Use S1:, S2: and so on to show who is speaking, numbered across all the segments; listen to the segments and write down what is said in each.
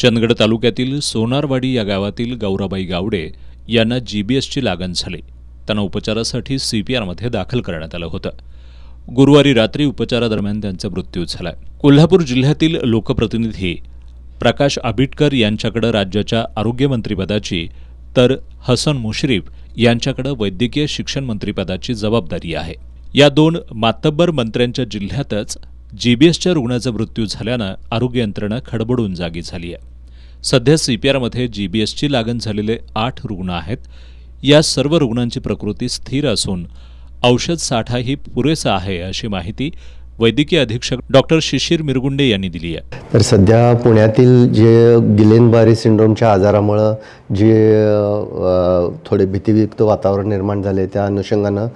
S1: चंदगड तालुक्यातील सोनारवाडी या गावातील गौराबाई गावडे यांना जीबीएसची लागण झाली. त्यांना उपचारासाठी सीपीआरमध्ये दाखल करण्यात आलं होतं. गुरुवारी रात्री उपचारादरम्यान त्यांचा मृत्यू झाला. कोल्हापूर जिल्ह्यातील लोकप्रतिनिधी प्रकाश आबिटकर यांच्याकडे राज्याच्या आरोग्यमंत्रीपदाची तर हसन मुश्रीफ यांच्याकडे वैद्यकीय शिक्षण मंत्रिपदाची जबाबदारी आहे. या दोन मातब्बर मंत्र्यांच्या जिल्ह्यातच जीबीएसच्या रुग्णाचा मृत्यू झाल्यानं आरोग्य यंत्रणा खडबडून जागी झाली आहे. सध्या सीपीआरमध्ये जीबीएसची लागण झालेले 8 रुग्ण आहेत. या सर्व रुग्णांची प्रकृती स्थिर असून औषध साठाही पुरेसा आहे, अशी माहिती वैद्यकीय अधीक्षक डॉक्टर शिशिर मिरगुंडे यांनी दिली आहे.
S2: तर सध्या पुण्यातील जे गिलेन-बारी सिंड्रोमच्या आजारामुळं जे थोडे भीतीयुक्त वातावरण निर्माण झाले, त्या अनुषंगानं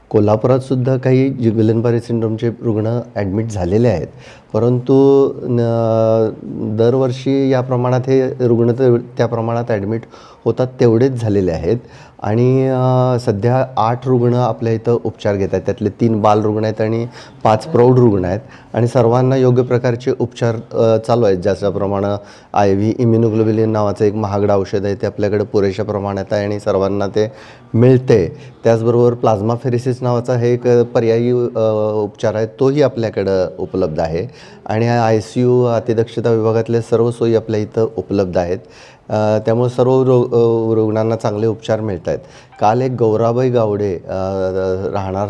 S2: कोल्हापुरात सुद्धा काही गिलेन-बारी सिंड्रोमचे रुग्ण ॲडमिट झालेले आहेत. परंतु दरवर्षी या प्रमाणात हे रुग्ण तर त्या प्रमाणात ॲडमिट होतात तेवढेच झालेले आहेत. आणि सध्या 8 रुग्ण आपल्या इथं उपचार घेत आहेत. त्यातले 3 बालरुग्ण आहेत आणि 5 प्रौढ रुग्ण आहेत. आणि सर्वांना योग्य प्रकारचे उपचार चालू आहेत. ज्याप्रमाणे IV इम्युनोग्लोबुलिन नावाचं एक महागडं औषध आहे, ते आपल्याकडे पुरेशा प्रमाणात आहे आणि सर्वांना ते मिळते. त्याचबरोबर प्लाझ्माफेरेसिस नावाचा हे एक पर्यायी उपचार आहे, तोही आपल्याकडं उपलब्ध आहे. आणि ICU अतिदक्षता विभागातल्या सर्व सोयी आपल्या इथं उपलब्ध आहेत. त्यामुळे सर्व रुग्णांना चांगले उपचार मिळत आहेत. काल एक गौराबाई गावडे राहणार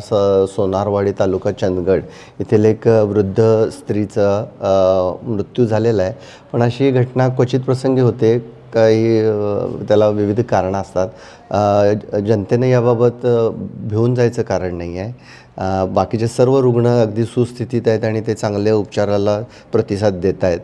S2: सोनारवाडी तालुका चंदगड येथील एक वृद्ध स्त्रीचा मृत्यू झालेला आहे. पण अशी घटना क्वचित प्रसंगी होते. काही त्याला विविध कारणं असतात. जनतेने याबाबत भिवून जायचं कारण नाही आहे. बाकीचे सर्व रुग्ण अगदी सुस्थितीत आहेत आणि ते चांगल्या उपचाराला प्रतिसाद देत आहेत.